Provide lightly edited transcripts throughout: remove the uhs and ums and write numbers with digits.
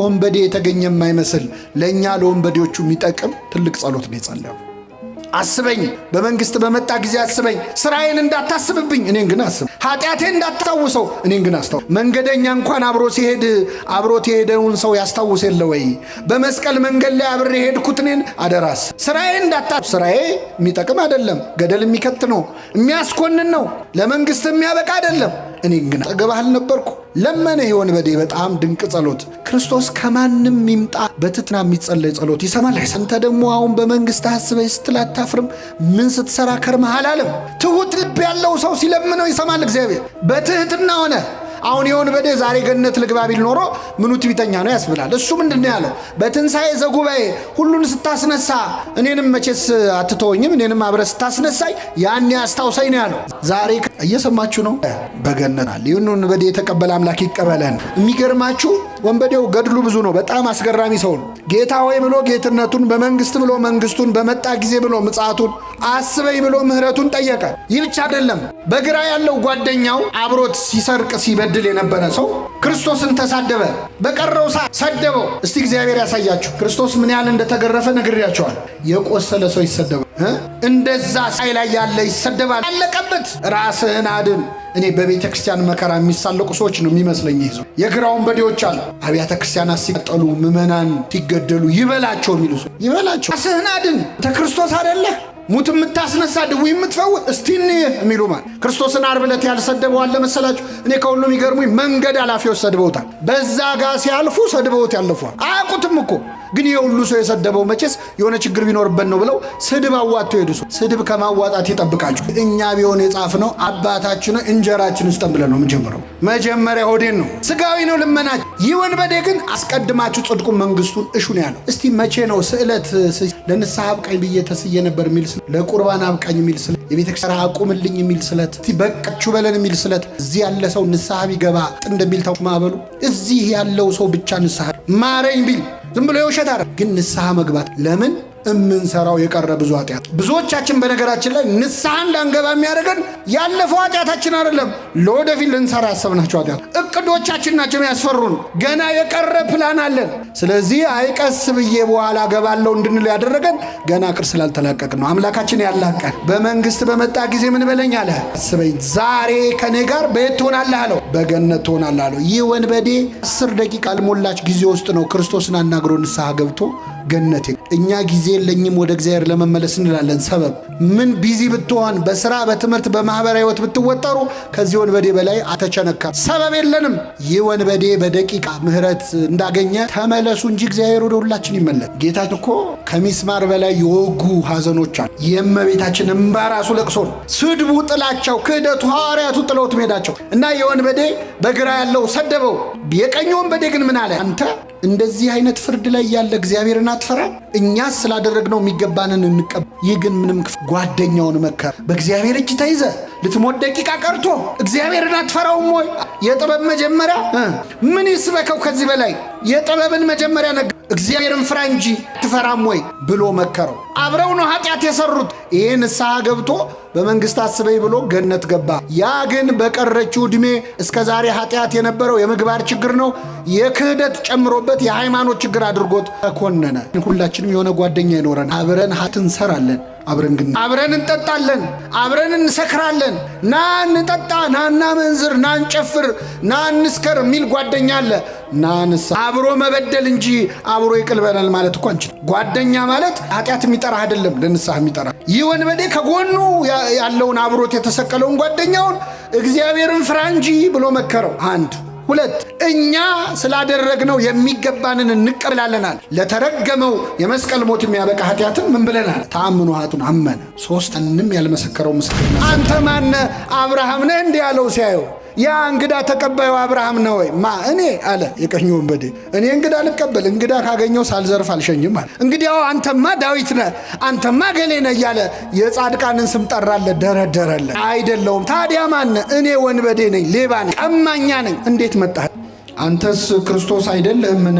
ከወንበዴ የተገኘ የማይመስል ለኛ ለወንበዴዎቹ የሚጠቅም ትልቅ ጸሎት ነው የጸለየው። አስበኝ፣ በመንግስት በመጣ ጊዜ አስበኝ፣ ስራዬን እንዳታስብብኝ እኔን ግን አስብ፣ ኃጢአቴን እንዳታስታውሰው እኔን ግን አስታው። መንገደኛ እንኳን አብሮ ሲሄድ አብሮት የሄደውን ሰው ያስታውስ የለ ወይ? በመስቀል መንገድ ላይ አብሬ ሄድኩት እኔን አደራስ። ስራዬን ስራዬ የሚጠቅም አይደለም፣ ገደል የሚከት ነው፣ የሚያስኮንን ነው፣ ለመንግስት የሚያበቃ አይደለም። እኔ ግን አጠገብህ ነበርኩ። ለመነ የወንበዴ በጣም ድንቅ ጸሎት። ክርስቶስ ከማንም ይምጣ በትትና የሚጸለይ ጸሎት ይሰማል። አንተ ደግሞ አሁን በመንግስት አስበህ ስትል አታፍርም? ምን ስትሰራ ከርመሃል አለም። ትሁት ልብ ያለው ሰው ሲለምነው ይሰማል እግዚአብሔር። በትህትና ሆነ አሁን የወንበዴ ዛሬ ገነት ልግባ ቢል ኖሮ ምኑ ትዕቢተኛ ነው ያስብላል። እሱ ምንድነው ያለው? በትንሣኤ ዘጉባኤ ሁሉን ስታስነሳ እኔንም መቼስ አትተወኝም፣ እኔንም አብረህ ስታስነሳይ ያኔ አስታውሰኝ ነው ያለው። ዛሬ እየሰማችሁ ነው። በገነት ይህን ወንበዴ የተቀበለ አምላክ ይቀበለን። የሚገርማችሁ ወንበዴው ገድሉ ብዙ ነው። በጣም አስገራሚ ሰው ነው። ጌታ ሆይ ብሎ ጌትነቱን፣ በመንግስት ብሎ መንግስቱን፣ በመጣ ጊዜ ብሎ ምጽአቱን፣ አስበኝ ብሎ ምህረቱን ጠየቀ። ይህ ብቻ አይደለም። በግራ ያለው ጓደኛው አብሮት ሲሰርቅ ሲበድል የነበረ ሰው ክርስቶስን ተሳደበ። በቀረው ሰዓት ሰደበው። እስቲ እግዚአብሔር ያሳያችሁ ክርስቶስ ምን ያህል እንደተገረፈ ነግሬያቸዋል። የቆሰለ ሰው ይሰደባል፣ እንደዛ ሳይ ላይ ያለ ይሰደባል። አለቀበት። ራስህን አድን። እኔ በቤተ ክርስቲያን መከራ የሚሳለቁ ሰዎች ነው የሚመስለኝ። ይዞ የግራው ወንበዴዎች አሉ። አብያተ ክርስቲያናት ሲቀጠሉ፣ ምዕመናን ሲገደሉ ይበላቸው የሚሉ ሰው ይበላቸው። ራስህን አድን። ተክርስቶስ አይደለህ ሙት የምታስነሳ ድዊ የምትፈውስ እስቲን የሚሉ ማለት ክርስቶስን ዓርብ ዕለት ያልሰደበው አለ መሰላችሁ? እኔ ከሁሉም ይገርሙኝ መንገድ አላፊዎች ሰድበውታል። በዛ ጋር ሲያልፉ ሰድበውት ያለፏል። አያውቁትም እኮ ግን የሁሉ ሰው የሰደበው መቼስ የሆነ ችግር ቢኖርበት ነው ብለው ስድብ አዋጥተው ሄዱ። ስድብ ከማዋጣት ይጠብቃችሁ። እኛ ቢሆን የጻፍነው አባታችን እንጀራችን ውስጥ ብለን ነው የምንጀምረው። መጀመሪያ ሆዴን ነው፣ ስጋዊ ነው ልመናችሁ። ይህ ወንበዴ ግን አስቀድማችሁ ጽድቁን መንግስቱን እሹ ነው ያለው። እስቲ መቼ ነው ስዕለት ለንስሐ አብቃኝ ብዬ ተስዬ ነበር የሚል ስለት፣ ለቁርባን አብቃኝ የሚል ስለት፣ የቤተ ክርስቲያን አቁምልኝ የሚል ስለት፣ እስቲ በቃችሁ በለን የሚል ስለት። እዚህ ያለ ሰው ንስሐ ቢገባ እንደሚል ታውቁ ማበሉ። እዚህ ያለው ሰው ብቻ ንስሐ ማረኝ ቢል ዝም ብሎ የውሸት አረ ግን ንስሐ መግባት ለምን እምንሰራው የቀረ ብዙ ኃጢአት። ብዙዎቻችን በነገራችን ላይ ንስሐ እንዳንገባ የሚያደርገን ያለፈው ኃጢአታችን አይደለም፣ ለወደፊት ልንሰራ ያሰብናቸው ኃጢአት እቅዶቻችን ናቸው ያስፈሩን። ገና የቀረ ፕላን አለን። ስለዚህ አይቀስ ብዬ በኋላ ገባለው እንድንል ያደረገን ገና ቅር ስላልተላቀቅ ነው። አምላካችን ያላቀን በመንግስት በመጣ ጊዜ ምን በለኝ አለ። አስበኝ ዛሬ ከኔ ጋር በየት ትሆናለህ አለው። በገነት ትሆናለህ አለው። ይህ ወንበዴ 10 ደቂቃ አልሞላች ጊዜ ውስጥ ነው ክርስቶስን አናግሮ ንስሐ ገብቶ ገነቴ። እኛ ጊዜ የለኝም ወደ እግዚአብሔር ለመመለስ እንላለን። ሰበብ ምን ቢዚ ብትሆን በስራ በትምህርት በማህበራዊ ህይወት ብትወጠሩ ከዚህ ወንበዴ በላይ አተቸነካ ሰበብ የለንም። ይህ ወንበዴ በደቂቃ ምህረት እንዳገኘ ተመለሱ እንጂ እግዚአብሔር ወደ ሁላችን ይመለስ። ጌታችን እኮ ከሚስማር በላይ የወጉ ሐዘኖች አሉ። የእመቤታችን እንባ ራሱ ለቅሶ ነው። ስድቡ፣ ጥላቸው፣ ክህደቱ ሐዋርያቱ ጥለውት መሄዳቸው እና የወንበዴ በግራ ያለው ሰደበው። የቀኝ ወንበዴ ግን ምን አለ? አንተ እንደዚህ አይነት ፍርድ ላይ ያለ እግዚአብሔርን አትፈራ? እኛስ ስላደረግነው የሚገባንን እንቀበል። ይህ ግን ምንም ጓደኛውን መከረ። በእግዚአብሔር እጅ ተይዘ ልትሞት ደቂቃ ቀርቶ እግዚአብሔርን አትፈራውም ወይ? የጥበብ መጀመሪያ ምን ይስበከው ከዚህ በላይ? የጥበብን መጀመሪያ ነገር እግዚአብሔርን ፍራ እንጂ ትፈራም ወይ ብሎ መከረው። አብረው ነው ኃጢአት የሰሩት። ይሄ ንስሐ ገብቶ በመንግስት አስበኝ ብሎ ገነት ገባ። ያ ግን በቀረችው ዕድሜ እስከ ዛሬ ኃጢአት የነበረው የምግባር ችግር ነው፣ የክህደት ጨምሮበት የሃይማኖት ችግር አድርጎት ተኮነነ። ሁላችንም የሆነ ጓደኛ ይኖረን፣ አብረን ኃጢአት እንሰራለን፣ አብረን እንጠጣለን፣ አብረን እንሰክራለን። ና እንጠጣ፣ ና እናመንዝር፣ ና እንጨፍር፣ ና እንስከር የሚል ጓደኛ አለ። ና ንስሐ አብሮ መበደል እንጂ አብሮ ይቅር በለን ማለት እኮ አንችል። ጓደኛ ማለት ኃጢአት የሚጠራ አይደለም፣ ለንስሐ የሚጠራ። ይህ ወንበዴ ከጎኑ ያለውን አብሮት የተሰቀለውን ጓደኛውን እግዚአብሔርን ፍራ እንጂ ብሎ መከረው። 1 2 እኛ ስላደረግነው የሚገባንን እንቀበላለናል። ለተረገመው የመስቀል ሞት የሚያበቃ ኃጢአትን ምን ብለናል? ተአምኖ ኃጢአቱን አመነ። 3 ያልመሰከረው ምስክር አንተ ማነ? አብርሃም ነህ እንዲህ ያለው ሲያየው ያ እንግዳ ተቀባዩ አብርሃም ነው ወይ? እኔ አለ የቀኝ ወንበዴ። እኔ እንግዳ ልቀበል፣ እንግዳ ካገኘው ሳልዘርፍ አልሸኝም አለ። እንግዲያው አንተማ ዳዊት ነህ፣ አንተማ ገሌ ነህ እያለ የጻድቃንን ስም ጠራለት፣ ደረደረለት። አይደለውም። ታዲያ ማነ? እኔ ወንበዴ ነኝ፣ ሌባ ነኝ፣ ቀማኛ ነኝ። እንዴት መጣህ? አንተስ ክርስቶስ አይደለህምን?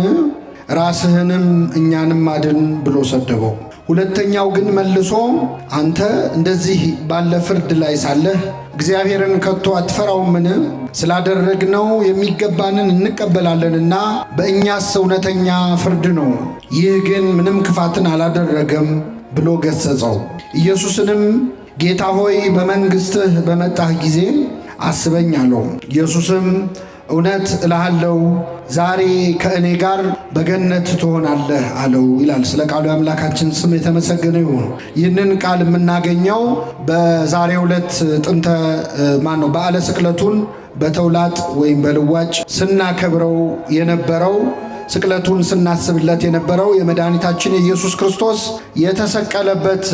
ራስህንም እኛንም አድን ብሎ ሰደበው። ሁለተኛው ግን መልሶ አንተ እንደዚህ ባለ ፍርድ ላይ ሳለህ እግዚአብሔርን ከቶ አትፈራውምን? ስላደረግነው የሚገባንን እንቀበላለንና በእኛስ እውነተኛ ፍርድ ነው። ይህ ግን ምንም ክፋትን አላደረገም ብሎ ገሰጸው። ኢየሱስንም ጌታ ሆይ በመንግሥትህ በመጣህ ጊዜ አስበኝ አለው። ኢየሱስም እውነት እልሃለሁ ዛሬ ከእኔ ጋር በገነት ትሆናለህ አለው ይላል። ስለ ቃሉ የአምላካችን ስም የተመሰገነ ይሁን። ይህንን ቃል የምናገኘው በዛሬው ዕለት በዓለ ስቅለቱን በተውላጥ ወይም በልዋጭ ስናከብረው የነበረው ስቅለቱን ስናስብለት የነበረው የመድኃኒታችን የኢየሱስ ክርስቶስ የተሰቀለበት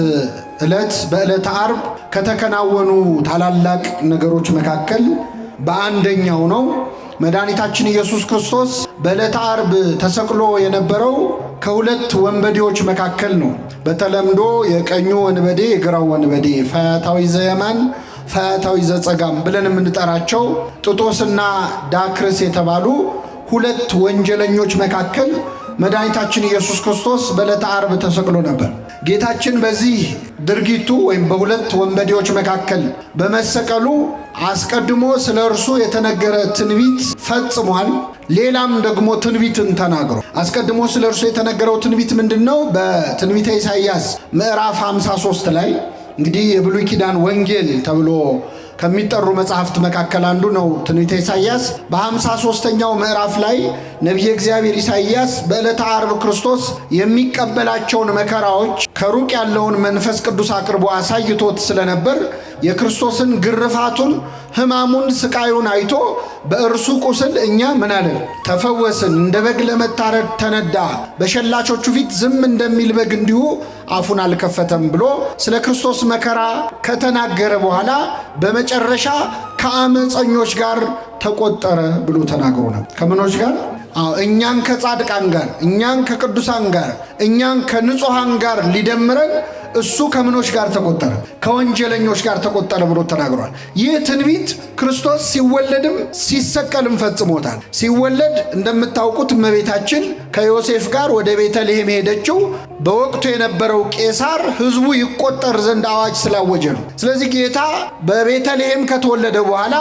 ዕለት በዕለተ ዓርብ ከተከናወኑ ታላላቅ ነገሮች መካከል በአንደኛው ነው። መድኃኒታችን ኢየሱስ ክርስቶስ በዕለተ ዓርብ ተሰቅሎ የነበረው ከሁለት ወንበዴዎች መካከል ነው። በተለምዶ የቀኙ ወንበዴ የግራው ወንበዴ ፈያታዊ ዘየማን ፈያታዊ ዘጸጋም ብለን የምንጠራቸው ጥጦስና ዳክርስ የተባሉ ሁለት ወንጀለኞች መካከል መድኃኒታችን ኢየሱስ ክርስቶስ በዕለተ ዓርብ ተሰቅሎ ነበር። ጌታችን በዚህ ድርጊቱ ወይም በሁለት ወንበዴዎች መካከል በመሰቀሉ አስቀድሞ ስለ እርሱ የተነገረ ትንቢት ፈጽሟል። ሌላም ደግሞ ትንቢትን ተናግሮ አስቀድሞ ስለ እርሱ የተነገረው ትንቢት ምንድነው? በትንቢተ ኢሳይያስ ምዕራፍ 53 ላይ እንግዲህ የብሉይ ኪዳን ወንጌል ተብሎ ከሚጠሩ መጽሐፍት መካከል አንዱ ነው ትንቢተ ኢሳይያስ። በ53ኛው ምዕራፍ ላይ ነቢየ እግዚአብሔር ኢሳይያስ በዕለተ ዓርብ ክርስቶስ የሚቀበላቸውን መከራዎች ከሩቅ ያለውን መንፈስ ቅዱስ አቅርቦ አሳይቶት ስለነበር የክርስቶስን ግርፋቱን፣ ሕማሙን፣ ስቃዩን አይቶ በእርሱ ቁስል እኛ ምን አለን? ተፈወስን። እንደ በግ ለመታረድ ተነዳ፣ በሸላቾቹ ፊት ዝም እንደሚል በግ እንዲሁ አፉን አልከፈተም ብሎ ስለ ክርስቶስ መከራ ከተናገረ በኋላ በመጨረሻ ከአመፀኞች ጋር ተቆጠረ ብሎ ተናግሮ ነው። ከምኖች ጋር? እኛን ከጻድቃን ጋር፣ እኛን ከቅዱሳን ጋር፣ እኛን ከንጹሐን ጋር ሊደምረን እሱ ከምኖች ጋር ተቆጠረ? ከወንጀለኞች ጋር ተቆጠረ ብሎ ተናግሯል። ይህ ትንቢት ክርስቶስ ሲወለድም ሲሰቀልም ፈጽሞታል። ሲወለድ እንደምታውቁት እመቤታችን ከዮሴፍ ጋር ወደ ቤተልሔም ሄደችው በወቅቱ የነበረው ቄሳር ሕዝቡ ይቆጠር ዘንድ አዋጅ ስላወጀ ነው። ስለዚህ ጌታ በቤተልሔም ከተወለደ በኋላ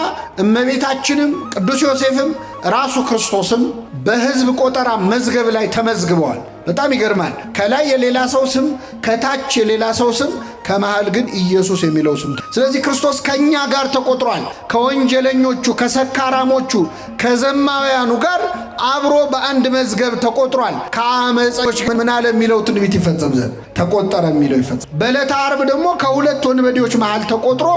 እመቤታችንም ቅዱስ ዮሴፍም ራሱ ክርስቶስም በሕዝብ ቆጠራ መዝገብ ላይ ተመዝግበዋል። በጣም ይገርማል። ከላይ የሌላ ሰው ስም፣ ከታች የሌላ ሰው ስም፣ ከመሃል ግን ኢየሱስ የሚለው ስም። ስለዚህ ክርስቶስ ከኛ ጋር ተቆጥሯል። ከወንጀለኞቹ፣ ከሰካራሞቹ፣ ከዘማውያኑ ጋር አብሮ በአንድ መዝገብ ተቆጥሯል። ከአመፀኞች ምን አለ የሚለው ትንቢት ይፈጸም ዘንድ ተቆጠረ የሚለው ይፈጸም። በዕለተ ዓርብ ደግሞ ከሁለት ወንበዴዎች መሃል ተቆጥሮ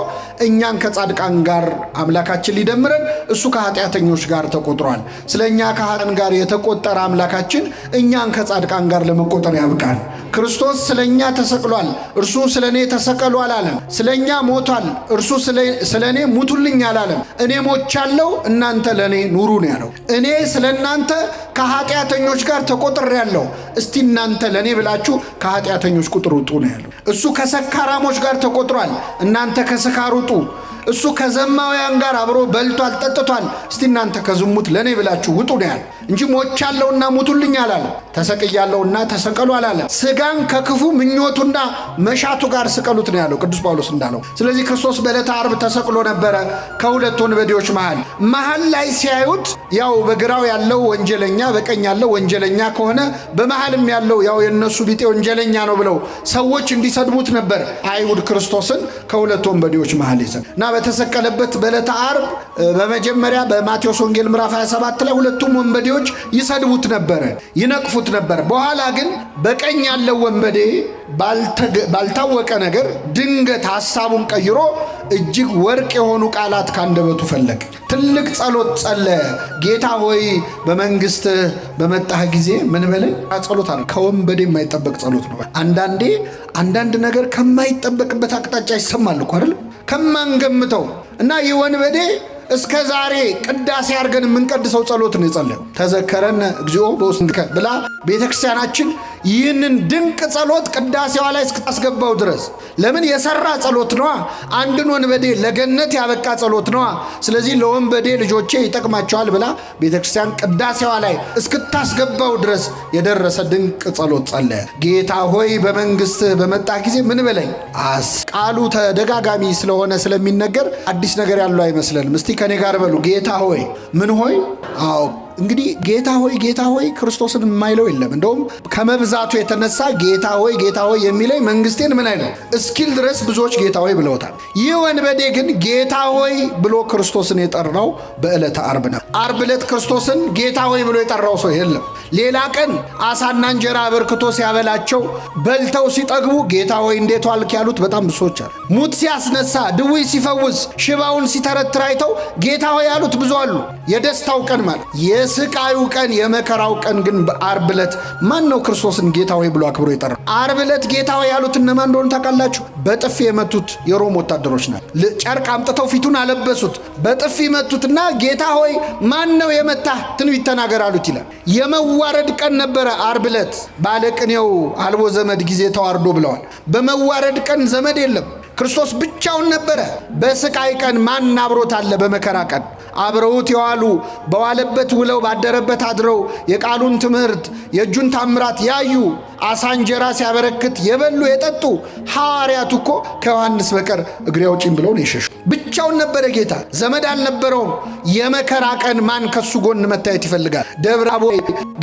እኛን ከጻድቃን ጋር አምላካችን ሊደምረን እሱ ከኃጢአተኞች ጋር ተቆጥሯል። ስለ እኛ ከኃጥአን ጋር የተቆጠረ አምላካችን እኛን ከጻድቃን ጋር ለመቆጠር ያብቃል። ክርስቶስ ስለ እኛ ተሰቅሏል፣ እርሱ ስለ እኔ ተሰቀሉ አላለም። ስለ እኛ ሞቷል፣ እርሱ ስለ እኔ ሙቱልኝ አላለም። እኔ ሞቻለሁ፣ እናንተ ለእኔ ኑሩ ነው ያለው። እኔ ስለ እናንተ ከኃጢአተኞች ጋር ተቆጥሬያለሁ፣ እስቲ እናንተ ለእኔ ብላችሁ ከኃጢአተኞች ቁጥር ውጡ ነው ያለው። እሱ ከሰካራሞች ጋር ተቆጥሯል፣ እናንተ ከስካር ውጡ። እሱ ከዘማውያን ጋር አብሮ በልቷል፣ ጠጥቷል፣ እስቲ እናንተ ከዝሙት ለእኔ ብላችሁ ውጡ ነው ያለው እንጂ ሞቻለሁና ሙቱልኝ አላለም። ተሰቅያለሁና ተሰቀሉ አላለም። ስጋን ከክፉ ምኞቱና መሻቱ ጋር ስቀሉት ነው ያለው ቅዱስ ጳውሎስ እንዳለው። ስለዚህ ክርስቶስ በዕለተ ዓርብ ተሰቅሎ ነበረ ከሁለት ወንበዴዎች መሃል ላይ ሲያዩት ያው በግራው ያለው ወንጀለኛ በቀኝ ያለው ወንጀለኛ ከሆነ በመሃልም ያለው ያው የነሱ ቢጤ ወንጀለኛ ነው ብለው ሰዎች እንዲሰድቡት ነበር አይሁድ ክርስቶስን ከሁለት ወንበዴዎች መሃል ይዘን እና በተሰቀለበት በዕለተ ዓርብ በመጀመሪያ በማቴዎስ ወንጌል ምዕራፍ 27 ላይ ሁለቱም ወንበዴዎች ይሰድቡት ነበረ፣ ይነቅፉት ነበር። በኋላ ግን በቀኝ ያለው ወንበዴ ባልታወቀ ነገር ድንገት ሐሳቡን ቀይሮ እጅግ ወርቅ የሆኑ ቃላት ካንደበቱ ፈለቀ። ትልቅ ጸሎት ጸለየ። ጌታ ሆይ በመንግሥትህ በመጣህ ጊዜ ምን በለኝ? ጸሎት አለ። ከወንበዴ የማይጠበቅ ጸሎት ነው። አንዳንድ ነገር ከማይጠበቅበት አቅጣጫ ይሰማል እኮ አይደል? ከማንገምተው እና ይህ ወንበዴ እስከ ዛሬ ቅዳሴ አድርገን የምንቀድሰው ጸሎት ነው የጸለየው። ተዘከረን እግዚኦ በውስጥከ ብላ ቤተክርስቲያናችን ይህንን ድንቅ ጸሎት ቅዳሴዋ ላይ እስክታስገባው ድረስ ለምን የሰራ ጸሎት ነዋ። አንድን ወንበዴ ለገነት ያበቃ ጸሎት ነዋ። ስለዚህ ለወንበዴ ልጆቼ ይጠቅማቸዋል ብላ ቤተክርስቲያን ቅዳሴዋ ላይ እስክታስገባው ድረስ የደረሰ ድንቅ ጸሎት ጸለየ። ጌታ ሆይ በመንግስትህ በመጣ ጊዜ ምን በለኝ። ቃሉ ተደጋጋሚ ስለሆነ ስለሚነገር አዲስ ነገር ያለው አይመስለንም። እስቲ ከኔ ጋር በሉ ጌታ ሆይ ምን ሆይ? አዎ እንግዲህ ጌታ ሆይ ክርስቶስን የማይለው የለም። እንደውም ከመብዛቱ የተነሳ ጌታ ሆይ የሚለኝ መንግስቴን ምን አይለው እስኪል ድረስ ብዙዎች ጌታ ሆይ ብለውታል። ይህ ወንበዴ ግን ጌታ ሆይ ብሎ ክርስቶስን የጠራው በዕለተ ዓርብ ነው። ዓርብ ዕለት ክርስቶስን ጌታ ሆይ ብሎ የጠራው ሰው የለም። ሌላ ቀን አሳና እንጀራ አበርክቶ ሲያበላቸው በልተው ሲጠግቡ ጌታ ሆይ እንዴት ዋልክ ያሉት በጣም ብዙዎች አሉ። ሙት ሲያስነሳ፣ ድውይ ሲፈውስ፣ ሽባውን ሲተረትር አይተው ጌታ ሆይ ያሉት ብዙ አሉ። የደስታው ቀን ማለት የስቃዩ ቀን የመከራው ቀን ግን በዓርብ ዕለት ማን ነው ክርስቶስን ጌታ ሆይ ብሎ አክብሮ የጠራው? ዓርብ ዕለት ጌታ ሆይ ያሉት እነማን እንደሆኑ ታውቃላችሁ? በጥፊ የመቱት የሮም ወታደሮች ናቸው። ጨርቅ አምጥተው ፊቱን አለበሱት፣ በጥፊ መቱትና ጌታ ሆይ ማን ነው የመታህ? ትንቢት ተናገር አሉት ይላል። የመዋረድ ቀን ነበረ ዓርብ ዕለት። ባለቅኔው አልቦ ዘመድ ጊዜ ተዋርዶ ብለዋል። በመዋረድ ቀን ዘመድ የለም። ክርስቶስ ብቻውን ነበረ። በስቃይ ቀን ማን አብሮት አለ? በመከራ ቀን አብረውት የዋሉ በዋለበት ውለው ባደረበት አድረው የቃሉን ትምህርት የእጁን ታምራት ያዩ አሳ እንጀራ ሲያበረክት የበሉ የጠጡ ሐዋርያቱ እኮ ከዮሐንስ በቀር እግሬ አውጪኝ ብለው ነው የሸሹ። ብቻውን ነበረ ጌታ፣ ዘመድ አልነበረውም። የመከራ ቀን ማን ከሱ ጎን መታየት ይፈልጋል? ደብረ ታቦር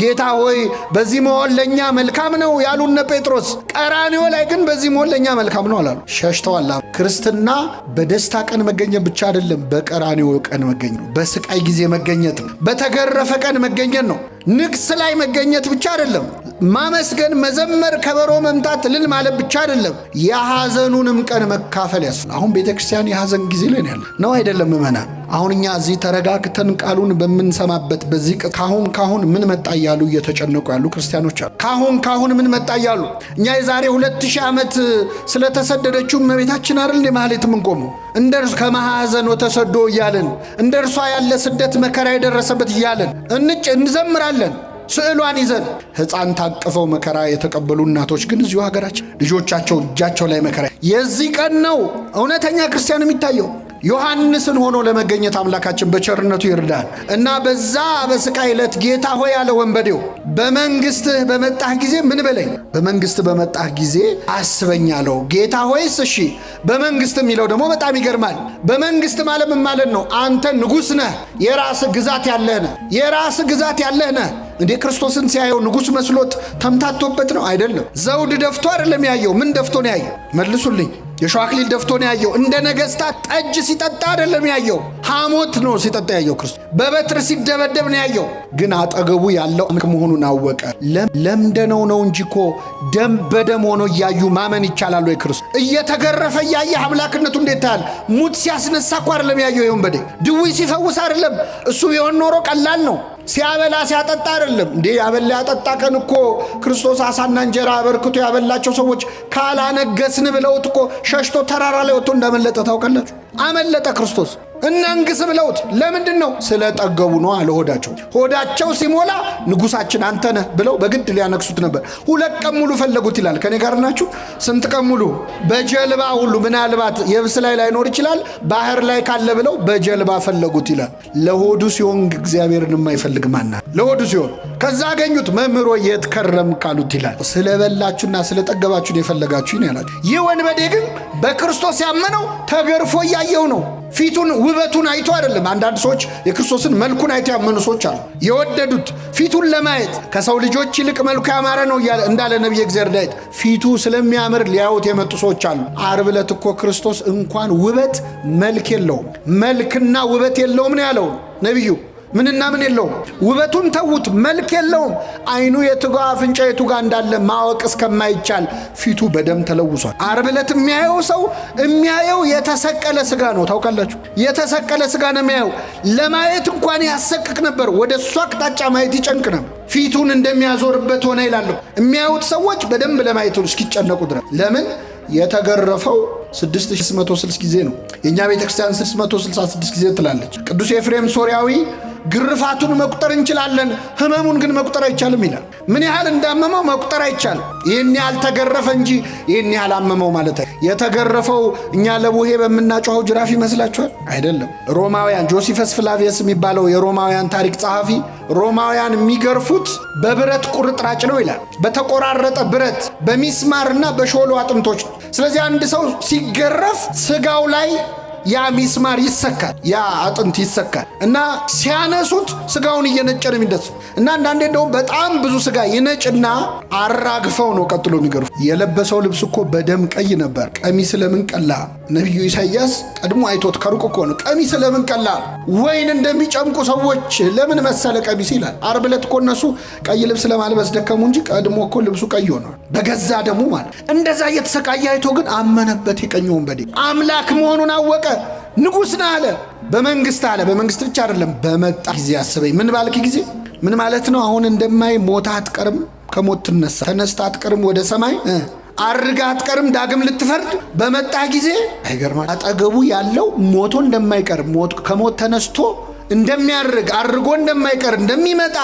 ጌታ ሆይ በዚህ መሆን ለእኛ መልካም ነው ያሉነ ጴጥሮስ፣ ቀራንዮ ላይ ግን በዚህ መሆን ለእኛ መልካም ነው አላሉ። ሸሽተዋል። ክርስትና በደስታ ቀን መገኘት ብቻ አይደለም፣ በቀራንዮ ቀን መገኘት ነው። በስቃይ ጊዜ መገኘት ነው። በተገረፈ ቀን መገኘት ነው። ንግስ ላይ መገኘት ብቻ አይደለም። ማመስገን፣ መዘመር፣ ከበሮ መምታት፣ እልል ማለት ብቻ አይደለም። የሐዘኑንም ቀን መካፈል ያስፈልጋል። አሁን ቤተክርስቲያን የሐዘን ጊዜ ላይ ያለ ነው አይደለም? ምእመናን አሁን እኛ እዚህ ተረጋግተን ቃሉን በምንሰማበት በዚህ ካሁን ምን መጣ እያሉ እየተጨነቁ ያሉ ክርስቲያኖች አሉ። ካሁን ምን መጣ እያሉ እኛ የዛሬ 2000 ዓመት ስለተሰደደችው እመቤታችን አይደል እንደ ማህሌት የምንቆመው? እንደርሱ ከማሐዘን ወተሰዶ እያለን እንደርሷ ያለ ስደት መከራ የደረሰበት እያለን እንዘምራለን። ስዕሏን ይዘን ሕፃን ታቅፈው መከራ የተቀበሉ እናቶች ግን እዚሁ ሀገራችን ልጆቻቸው እጃቸው ላይ መከራ። የዚህ ቀን ነው እውነተኛ ክርስቲያን የሚታየው። ዮሐንስን ሆኖ ለመገኘት አምላካችን በቸርነቱ ይርዳል እና በዛ በስቃይ ዕለት ጌታ ሆይ ያለ ወንበዴው በመንግስትህ በመጣህ ጊዜ ምን በለኝ። በመንግስት በመጣህ ጊዜ አስበኝ አለው። ጌታ ሆይስ እሺ፣ በመንግስት የሚለው ደግሞ በጣም ይገርማል። በመንግስት ማለት ምን ማለት ነው? አንተ ንጉሥ ነህ፣ የራስ ግዛት ያለህ ነህ። እንዴ ክርስቶስን ሲያየው ንጉሥ መስሎት ተምታቶበት ነው? አይደለም። ዘውድ ደፍቶ አይደለም ያየው። ምን ደፍቶ ነው ያየው? መልሱልኝ። የሸዋ አክሊል ደፍቶ ነው ያየው። እንደ ነገሥታት ጠጅ ሲጠጣ አይደለም ያየው። ሐሞት ነው ሲጠጣ ያየው። ክርስቶስ በበትር ሲደበደብ ነው ያየው። ግን አጠገቡ ያለው አምላክ መሆኑን አወቀ። ለምደነው ነው እንጂ እኮ ደም በደም ሆኖ እያዩ ማመን ይቻላል ወይ? ክርስቶስ እየተገረፈ እያየ አምላክነቱ እንዴት ታያል? ሙት ሲያስነሳ እኮ አይደለም ያየው። ወንበዴ ድውይ ሲፈውስ አይደለም። እሱ ቢሆን ኖሮ ቀላል ነው። ሲያበላ ሲያጠጣ አይደለም እንዴ? ያበላ ያጠጣ ቀን እኮ ክርስቶስ አሳና እንጀራ አበርክቶ ያበላቸው ሰዎች ካላነገስን ብለውት እኮ ሸሽቶ ተራራ ላይ ወጥቶ እንዳመለጠ ታውቃላችሁ። አመለጠ ክርስቶስ። እናንግስ ብለውት ለምንድን ነው? ስለጠገቡ ነው አለ። ሆዳቸው ሲሞላ ንጉሳችን አንተ ነህ ብለው በግድ ሊያነግሱት ነበር። 2 ቀን ሙሉ ፈለጉት ይላል። ከኔ ጋር ናችሁ? ስንት ቀን ሙሉ? በጀልባ ሁሉ ምናልባት የብስ ላይ ላይኖር ይችላል፣ ባህር ላይ ካለ ብለው በጀልባ ፈለጉት ይላል። ለሆዱ ሲሆን እግዚአብሔርን የማይፈልግ ማና? ለሆዱ ሲሆን ከዛ አገኙት። መምህሮ የት ከረም ካሉት ይላል። ስለበላችሁና ስለጠገባችሁን የፈለጋችሁን ያላችሁ። ይህ ወንበዴ ግን በክርስቶስ ያመነው ተገርፎ እያየው ነው። ፊቱን ውበቱን አይቶ አይደለም። አንዳንድ ሰዎች የክርስቶስን መልኩን አይቶ ያመኑ ሰዎች አሉ። የወደዱት ፊቱን ለማየት ከሰው ልጆች ይልቅ መልኩ ያማረ ነው እንዳለ ነቢየ እግዚአብሔር ዳዊት ፊቱ ስለሚያምር ሊያዩት የመጡ ሰዎች አሉ። ዓርብ ዕለት እኮ ክርስቶስ እንኳን ውበት መልክ የለውም፣ መልክና ውበት የለውም ነው ያለው ነቢዩ። ምንና ምን የለውም? ውበቱን ተዉት፣ መልክ የለውም። አይኑ የቱጋ አፍንጫ የቱጋ እንዳለ ማወቅ እስከማይቻል ፊቱ በደም ተለውሷል። ዓርብ ዕለት የሚያየው ሰው የሚያየው የተሰቀለ ስጋ ነው። ታውቃላችሁ? የተሰቀለ ስጋ ነው የሚያየው። ለማየት እንኳን ያሰቅቅ ነበር። ወደ እሱ አቅጣጫ ማየት ይጨንቅ ነበር። ፊቱን እንደሚያዞርበት ሆነ ይላሉ። የሚያዩት ሰዎች በደንብ ለማየት እስኪጨነቁ ድረስ። ለምን? የተገረፈው 6660 ጊዜ ነው። የእኛ ቤተክርስቲያን 666 ጊዜ ትላለች። ቅዱስ ኤፍሬም ሶርያዊ ግርፋቱን መቁጠር እንችላለን፣ ህመሙን ግን መቁጠር አይቻልም ይላል። ምን ያህል እንዳመመው መቁጠር አይቻልም። ይህን ያህል ተገረፈ እንጂ ይህን ያህል አመመው ማለት የተገረፈው እኛ ለቡሄ በምናጮኸው ጅራፍ ይመስላችኋል? አይደለም። ሮማውያን ጆሲፈስ ፍላቪየስ የሚባለው የሮማውያን ታሪክ ጸሐፊ ሮማውያን የሚገርፉት በብረት ቁርጥራጭ ነው ይላል። በተቆራረጠ ብረት በሚስማርና በሾሎ አጥንቶች ነው። ስለዚህ አንድ ሰው ሲገረፍ ስጋው ላይ ያ ሚስማር ይሰካል፣ ያ አጥንት ይሰካል እና ሲያነሱት ስጋውን እየነጨ ነው የሚደርሱ እና አንዳንዴ እንደውም በጣም ብዙ ስጋ ይነጭና አራግፈው ነው ቀጥሎ የሚገርፉ። የለበሰው ልብስ እኮ በደም ቀይ ነበር። ቀሚስ ለምን ቀላ? ነቢዩ ኢሳይያስ ቀድሞ አይቶት ከሩቅ እኮ ነው። ቀሚስ ለምን ቀላ? ወይን እንደሚጨምቁ ሰዎች ለምን መሰለ ቀሚስ ይላል። ዓርብ ዕለት እኮ እነሱ ቀይ ልብስ ለማልበስ ደከሙ እንጂ ቀድሞ እኮ ልብሱ ቀይ ሆኗል፣ በገዛ ደሙ ማለት። እንደዛ እየተሰቃየ አይቶ ግን አመነበት። የቀኝ ወንበዴ አምላክ መሆኑን አወቀ። ንጉሥ ነህ አለ። በመንግስት አለ። በመንግስት ብቻ አይደለም፣ በመጣ ጊዜ አስበኝ። ምን ባልክ ጊዜ ምን ማለት ነው? አሁን እንደማይ ሞታ አትቀርም፣ ከሞት ትነሳ፣ ተነስታ አትቀርም፣ ወደ ሰማይ አርጋ አትቀርም፣ ዳግም ልትፈርድ በመጣ ጊዜ። አይገርማ? አጠገቡ ያለው ሞቶ እንደማይቀር ከሞት ተነስቶ እንደሚያርግ አርጎ እንደማይቀር እንደሚመጣ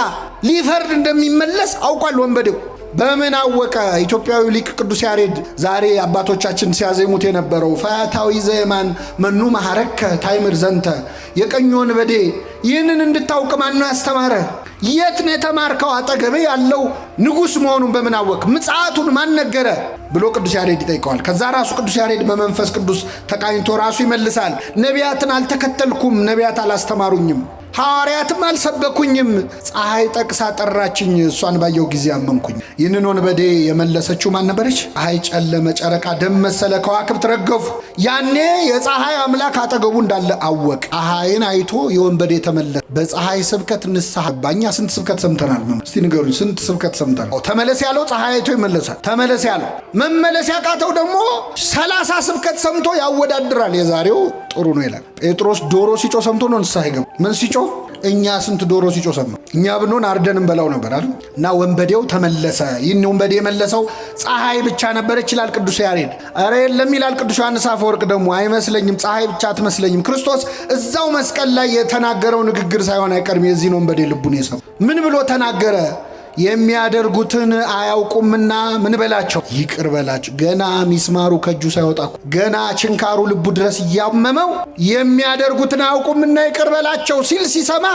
ሊፈርድ እንደሚመለስ አውቋል ወንበዴው። በምን አወቀ? ኢትዮጵያዊ ሊቅ ቅዱስ ያሬድ ዛሬ አባቶቻችን ሲያዜሙት የነበረው ፈያታዊ ዘየማን መኑ መሐረከ ታይምር ዘንተ፣ የቀኝ ወንበዴ ይህንን እንድታውቅ ማን ነው ያስተማረ? የት ነው የተማርከው? አጠገቤ ያለው ንጉሥ መሆኑን በምን አወቅ? ምጽአቱን ማን ነገረ? ብሎ ቅዱስ ያሬድ ይጠይቀዋል። ከዛ ራሱ ቅዱስ ያሬድ በመንፈስ ቅዱስ ተቃኝቶ ራሱ ይመልሳል። ነቢያትን አልተከተልኩም፣ ነቢያት አላስተማሩኝም፣ ሐዋርያትም አልሰበኩኝም፣ ፀሐይ ጠቅሳ ጠራችኝ፣ እሷን ባየው ጊዜ አመንኩኝ። ይህንን ወንበዴ የመለሰችው ማን ነበረች? ፀሐይ ጨለመ፣ ጨረቃ ደም መሰለ፣ ከዋክብት ረገፉ። ያኔ የፀሐይ አምላክ አጠገቡ እንዳለ አወቅ። ፀሐይን አይቶ የወንበዴ ተመለሰ። በፀሐይ ስብከት ንስሐ ባኛ ስንት ስብከት ሰምተናል? እስቲ ንገሩኝ፣ ስንት ስብከት ሰምተናል? ተመለስ ያለው ፀሐይ አይቶ ይመለሳል። ተመለስ ያለው መመለስ ያቃተው ደግሞ 30 ስብከት ሰምቶ ያወዳድራል። የዛሬው ጥሩ ነው ይላል። ጴጥሮስ ዶሮ ሲጮ ሰምቶ ነው ንስሐ ይገባ። ምን ሲጮ? እኛ ስንት ዶሮ ሲጮ ሰማ? እኛ ብንሆን አርደን እንበላው ነበር አይደል? እና ወንበዴው ተመለሰ። ይህን ወንበዴ የመለሰው ፀሐይ ብቻ ነበረች ይላል ቅዱስ ያሬድ። ኧረ የለም ይላል ቅዱስ ዮሐንስ አፈወርቅ ደግሞ። አይመስለኝም፣ ፀሐይ ብቻ አትመስለኝም። ክርስቶስ እዛው መስቀል ላይ የተናገረው ንግግር ሳይሆን አይቀርም የዚህን ወንበዴ ልቡን የሰው። ምን ብሎ ተናገረ? የሚያደርጉትን አያውቁምና ምን በላቸው? ይቅር በላቸው። ገና ሚስማሩ ከእጁ ሳይወጣ ገና ችንካሩ ልቡ ድረስ እያመመው የሚያደርጉትን አያውቁምና ይቅር በላቸው ሲል ሲሰማ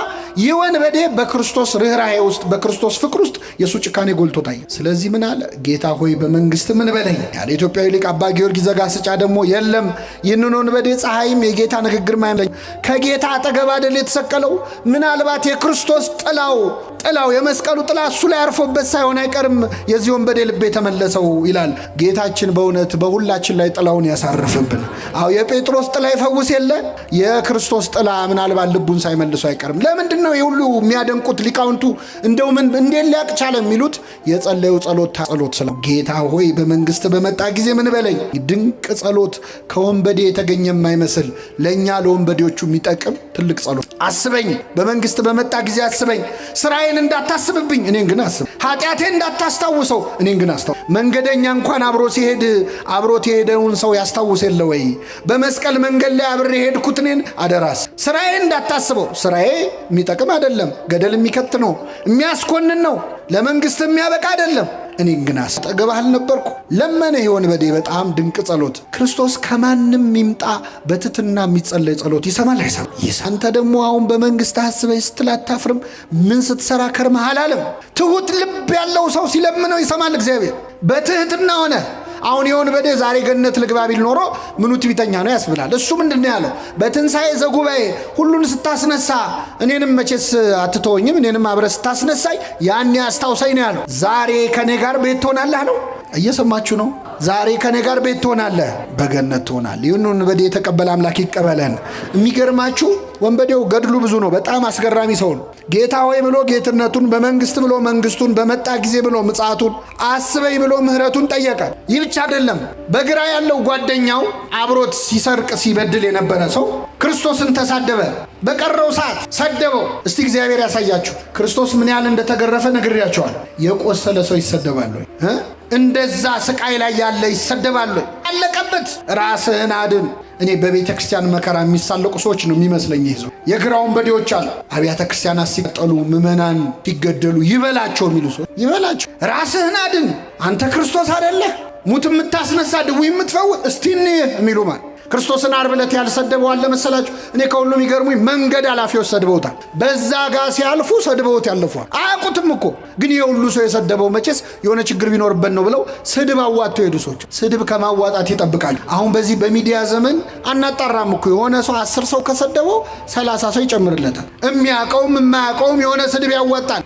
ይህ ወንበዴ በክርስቶስ ርኅራኄ ውስጥ በክርስቶስ ፍቅር ውስጥ የእሱ ጭካኔ ጎልቶ ታየ። ስለዚህ ምን አለ? ጌታ ሆይ በመንግስት ምን በለኝ ያለ ኢትዮጵያዊ ሊቅ አባ ጊዮርጊስ ዘጋስጫ ደግሞ የለም ይህንን ወንበዴ ፀሐይም የጌታ ንግግር ማይለኝ ከጌታ አጠገብ አይደል የተሰቀለው? ምናልባት የክርስቶስ ጥላው የመስቀሉ ጥላ እሱ ላይ አርፎበት ሳይሆን አይቀርም የዚህ ወንበዴ ልብ የተመለሰው ይላል። ጌታችን በእውነት በሁላችን ላይ ጥላውን ያሳርፍብን። አዎ የጴጥሮስ ጥላ ይፈውስ የለ የክርስቶስ ጥላ ምናልባት ልቡን ሳይመልሱ አይቀርም። ለምንድን ነው የሁሉ የሚያደንቁት ሊቃውንቱ? እንደው ምን እንዴት ሊያቅ ቻለ የሚሉት የጸለዩ ጸሎት ስለ ጌታ ሆይ በመንግስት በመጣ ጊዜ ምን በለኝ። ድንቅ ጸሎት ከወንበዴ የተገኘ የማይመስል ለእኛ ለወንበዴዎቹ የሚጠቅም ትልቅ ጸሎት። አስበኝ፣ በመንግስት በመጣ ጊዜ አስበኝ። ስራዬን እንዳታስብብኝ እኔን ግን አስብ። ኃጢአቴን እንዳታስታውሰው እኔን ግን አስታው። መንገደኛ እንኳን አብሮት የሄደውን ሰው ያስታውስ የለ ወይ? በመስቀል መንገድ ላይ አብሬ ሄድኩት እኔን አደራስ። ስራዬን እንዳታስበው። ስራዬ የሚጠቅም አይደለም፣ ገደል የሚከት ነው፣ የሚያስኮንን ነው፣ ለመንግስት የሚያበቃ አይደለም። እኔን ግን አጠገብህ አልነበርኩ? ለመነ ይህ ወንበዴ በጣም ድንቅ ጸሎት። ክርስቶስ ከማንም ይምጣ በትትና የሚጸለይ ጸሎት ይሰማል አይሰማም? አንተ ደግሞ አሁን በመንግስት አስበኝ ስትል አታፍርም? ምን ስትሰራ ከርመሃል አለም። ትሁት ልብ ያለው ሰው ሲለምነው ይሰማል እግዚአብሔር በትህትና ሆነ። አሁን የወንበዴ ዛሬ ገነት ልግባ ቢል ኖሮ ምኑ ትዕቢተኛ ነው ያስብላል። እሱ ምንድነው ያለው? በትንሣኤ ዘጉባኤ ሁሉን ስታስነሳ እኔንም መቼስ አትተወኝም፣ እኔንም አብረህ ስታስነሳይ ያኔ አስታውሰኝ ነው ያለው። ዛሬ ከኔ ጋር ቤት ትሆናለህ ነው። እየሰማችሁ ነው? ዛሬ ከኔ ጋር ቤት ትሆናለህ፣ በገነት ትሆናለህ። ይህን ወንበዴ የተቀበለ አምላክ ይቀበለን። የሚገርማችሁ ወንበዴው ገድሉ ብዙ ነው። በጣም አስገራሚ ሰው ነው። ጌታ ሆይ ብሎ ጌትነቱን፣ በመንግስት ብሎ መንግስቱን፣ በመጣ ጊዜ ብሎ ምጽአቱን፣ አስበኝ ብሎ ምህረቱን ጠየቀ። ይህ ብቻ አይደለም። በግራ ያለው ጓደኛው አብሮት ሲሰርቅ ሲበድል የነበረ ሰው ክርስቶስን ተሳደበ። በቀረው ሰዓት ሰደበው። እስቲ እግዚአብሔር ያሳያችሁ ክርስቶስ ምን ያህል እንደተገረፈ ነግሬያቸዋል። የቆሰለ ሰው ይሰደባል ወይ? እንደዛ ስቃይ ላይ ያለ ይሰደባል ወይ? አለቀበት። ራስህን አድን። እኔ በቤተ ክርስቲያን መከራ የሚሳለቁ ሰዎች ነው የሚመስለኝ። ይዘው የግራ ወንበዴዎች አሉ። አብያተ ክርስቲያናት ሲቀጠሉ፣ ምዕመናን ሲገደሉ ይበላቸው የሚሉ ሰዎች ይበላቸው። ራስህን አድን። አንተ ክርስቶስ አይደለህ? ሙት የምታስነሳ ድውይ የምትፈውስ እስቲ የሚሉ ማለት ክርስቶስን ዓርብ ዕለት ያልሰደበው አለ መሰላችሁ? እኔ ከሁሉም ይገርሙኝ መንገድ ኃላፊዎች ሰድበውታል። በዛ ጋር ሲያልፉ ሰድበውት ያለፏል። አያውቁትም እኮ ግን የሁሉ ሰው የሰደበው መቼስ የሆነ ችግር ቢኖርበት ነው ብለው ስድብ አዋጥተው ሄዱ ሰዎች። ስድብ ከማዋጣት ይጠብቃሉ። አሁን በዚህ በሚዲያ ዘመን አናጣራም እኮ የሆነ ሰው 10 ሰው ከሰደበው 30 ሰው ይጨምርለታል። የሚያውቀውም የማያውቀውም የሆነ ስድብ ያዋጣል።